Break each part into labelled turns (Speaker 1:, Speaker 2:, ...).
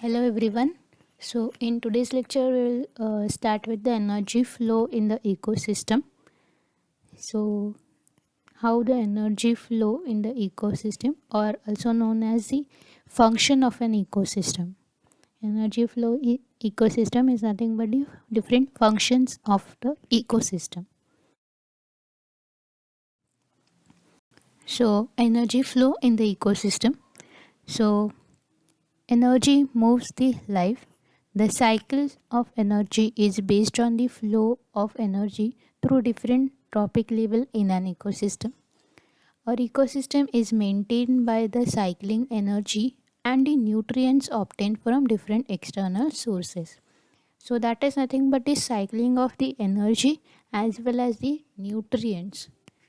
Speaker 1: Hello everyone. So in today's lecture we'll start with the energy flow in the ecosystem. So how the energy flow in the ecosystem or also known as the function of an ecosystem. Energy flow ecosystem is nothing but the different functions of the ecosystem. So energy flow in the ecosystem. So energy moves the life. The cycle of energy is based on the flow of energy through different trophic level in an ecosystem. Our ecosystem is maintained by the cycling energy and the nutrients obtained from different external sources. So that is nothing but the cycling of the energy as well as the nutrients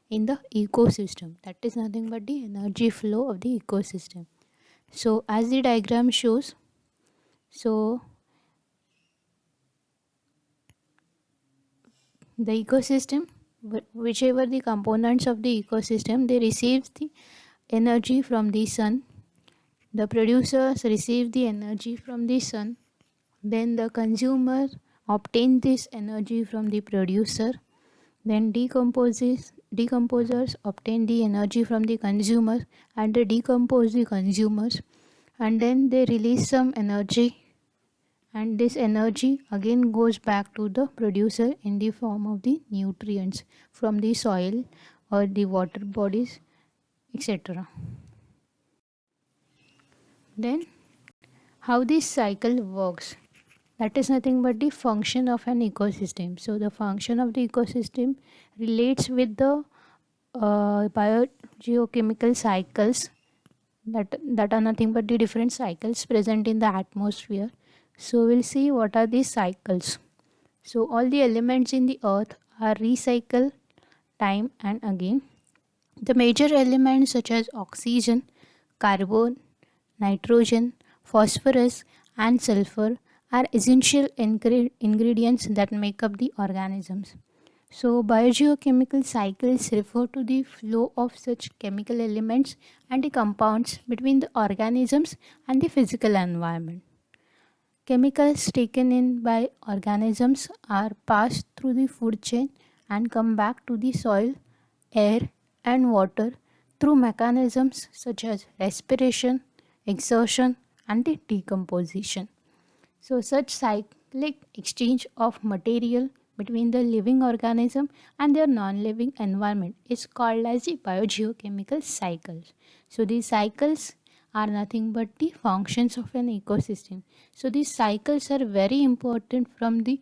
Speaker 1: in the ecosystem. That is nothing but the energy flow of the ecosystem. So as the diagram shows, so the ecosystem, whichever the components of the ecosystem, they receive the energy from the sun. The producers receive the energy from the sun. Then the consumer obtain this energy from the producer. Then decomposers obtain the energy from the consumer and they decompose the consumers, and then they release some energy, and this energy again goes back to the producer in the form of the nutrients from the soil or the water bodies, etc. Then how this cycle works, that is nothing but the function of an ecosystem. So the function of the ecosystem relates with the biogeochemical cycles, that are nothing but the different cycles present in the atmosphere. So we'll see what are these cycles. So all the elements in the earth are recycled time and again. The major elements such as oxygen, carbon, nitrogen, phosphorus and sulfur are essential ingredients that make up the organisms. So biogeochemical cycles refer to the flow of such chemical elements and the compounds between the organisms and the physical environment. Chemicals taken in by organisms are passed through the food chain and come back to the soil, air, and water through mechanisms such as respiration, exhaustion, and the decomposition. So, such cyclic exchange of material between the living organism and their non living environment is called as the biogeochemical cycles. So, these cycles are nothing but the functions of an ecosystem. So, these cycles are very important from the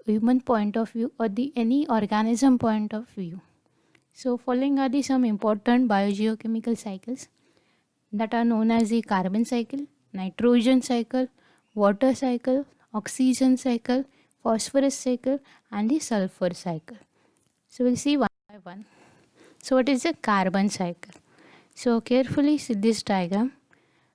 Speaker 1: human point of view or the any organism point of view. So, following are the some important biogeochemical cycles that are known as the carbon cycle, nitrogen cycle, water cycle, oxygen cycle, phosphorus cycle, and the sulfur cycle. So we'll see one by one. So what is the carbon cycle? So carefully see this diagram.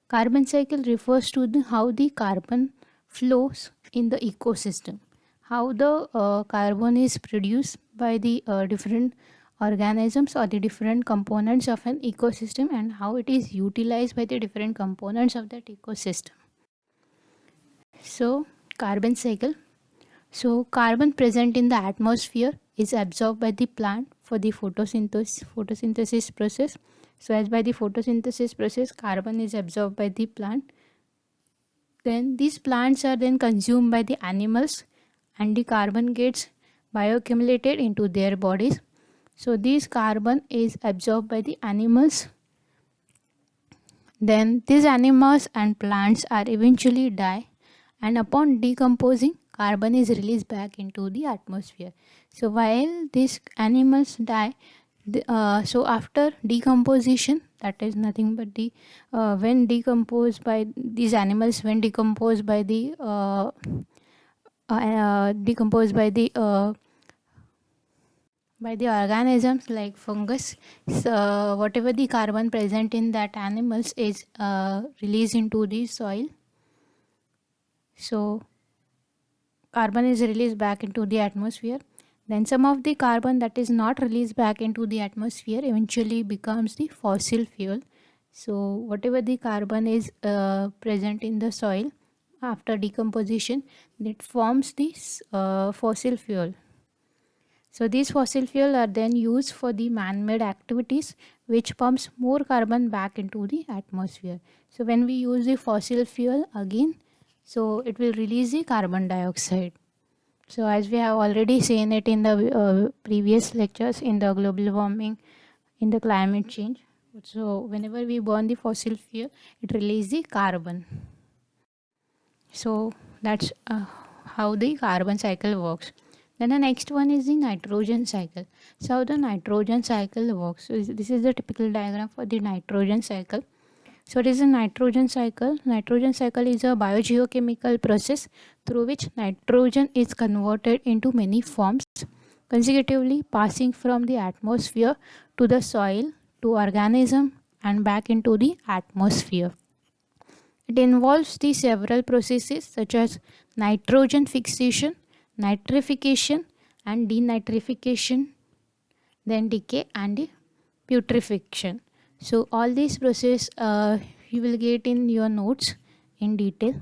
Speaker 1: Carbon cycle refers to how the carbon flows in the ecosystem, how the carbon is produced by the different organisms or the different components of an ecosystem, and how it is utilized by the different components of that ecosystem. So carbon cycle. So carbon present in the atmosphere is absorbed by the plant for the photosynthesis process. So as by the photosynthesis process, carbon is absorbed by the plant. Then these plants are then consumed by the animals and the carbon gets bioaccumulated into their bodies. So this carbon is absorbed by the animals. Then these animals and plants are eventually die, and upon decomposing, carbon is released back into the atmosphere. So while these animals die, so after decomposition, that is nothing but the when decomposed by these animals, when decomposed by the decomposed by the organisms like fungus, so whatever the carbon present in that animals is released into the soil. So carbon is released back into the atmosphere. Then some of the carbon that is not released back into the atmosphere eventually becomes the fossil fuel. So whatever the carbon is present in the soil, after decomposition, that forms this fossil fuel. So these fossil fuel are then used for the man-made activities, which pumps more carbon back into the atmosphere. So when we use the fossil fuel again, so it will release the carbon dioxide. So as we have already seen it in the previous lectures in the global warming, in the climate change. So whenever we burn the fossil fuel, it releases the carbon. So that's how the carbon cycle works. Then the next one is the nitrogen cycle. So how the nitrogen cycle works. So this is the typical diagram for the nitrogen cycle. So it is a nitrogen cycle. Nitrogen cycle is a biogeochemical process through which nitrogen is converted into many forms, consecutively passing from the atmosphere to the soil to organism and back into the atmosphere. It involves the several processes such as nitrogen fixation, nitrification and denitrification, then decay and the putrefaction. So all these process you will get in your notes in detail.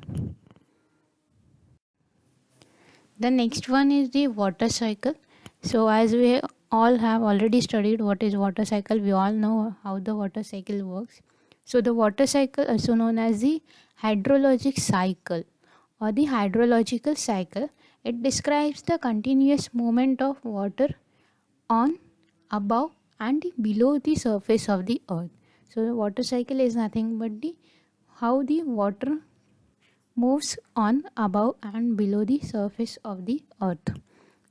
Speaker 1: The next one is the water cycle. So as we all have already studied what is water cycle, we all know how the water cycle works. So the water cycle, also known as the hydrologic cycle or the hydrological cycle, it describes the continuous movement of water on, above and below the surface of the earth. So the water cycle is nothing but the how the water moves on, above and below the surface of the earth.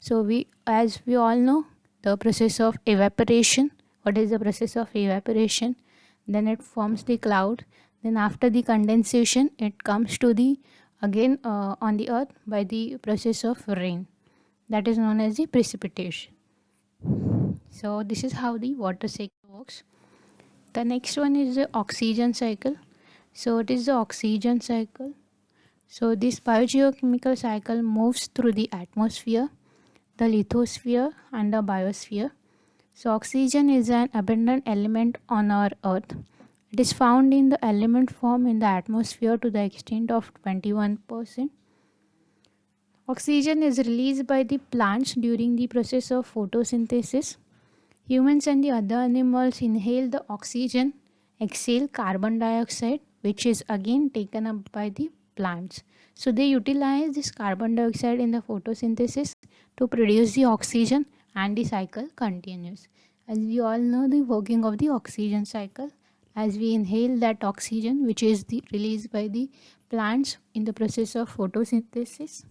Speaker 1: So as we all know, the process of evaporation. What is the process of evaporation? Then it forms the cloud. Then after the condensation, it comes to the again on the earth by the process of rain. That is known as the precipitation. So this is how the water cycle works. The next one is the oxygen cycle. So it is the oxygen cycle. So this biogeochemical cycle moves through the atmosphere, the lithosphere and the biosphere. So oxygen is an abundant element on our earth. It is found in the element form in the atmosphere to the extent of 21%. Oxygen is released by the plants during the process of photosynthesis. Humans and the other animals inhale the oxygen, exhale carbon dioxide, which is again taken up by the plants. So they utilize this carbon dioxide in the photosynthesis to produce the oxygen and the cycle continues. As we all know the working of the oxygen cycle, as we inhale that oxygen which is released by the plants in the process of photosynthesis.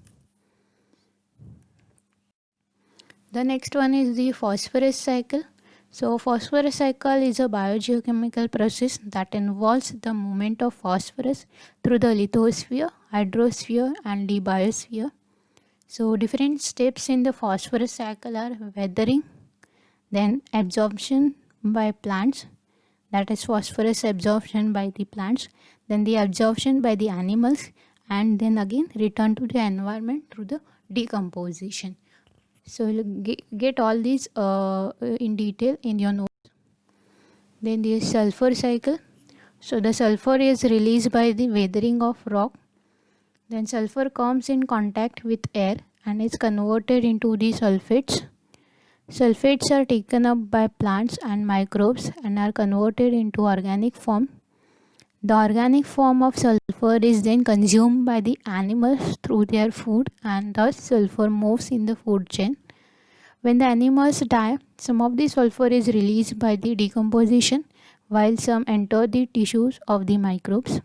Speaker 1: The next one is the phosphorus cycle. So phosphorus cycle is a biogeochemical process that involves the movement of phosphorus through the lithosphere, hydrosphere and the biosphere. So different steps in the phosphorus cycle are weathering, then absorption by plants, that is phosphorus absorption by the plants, then the absorption by the animals and then again return to the environment through the decomposition. So you'll get all these in detail in your notes. Then the sulfur cycle. So the sulfur is released by the weathering of rock. Then sulfur comes in contact with air and is converted into the sulfates. Sulfates are taken up by plants and microbes and are converted into organic form. The organic form of sulfur is then consumed by the animals through their food and thus sulfur moves in the food chain. When the animals die, some of the sulfur is released by the decomposition while some enter the tissues of the microbes.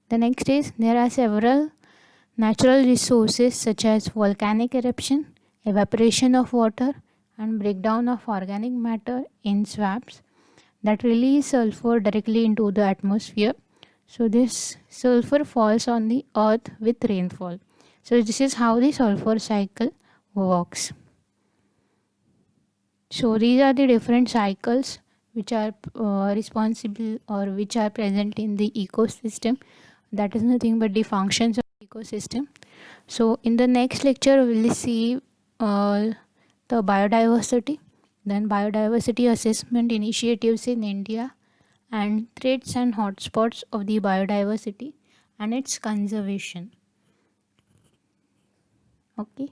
Speaker 1: The next is there are several natural resources such as volcanic eruption, evaporation of water and breakdown of organic matter in swamps that release sulfur directly into the atmosphere. So this sulfur falls on the earth with rainfall. So this is how the sulfur cycle works. So these are the different cycles which are responsible or which are present in the ecosystem. That is nothing but the functions of the ecosystem. So in the next lecture we will see the biodiversity, then biodiversity assessment initiatives in India and threats and hotspots of the biodiversity and its conservation. Okay.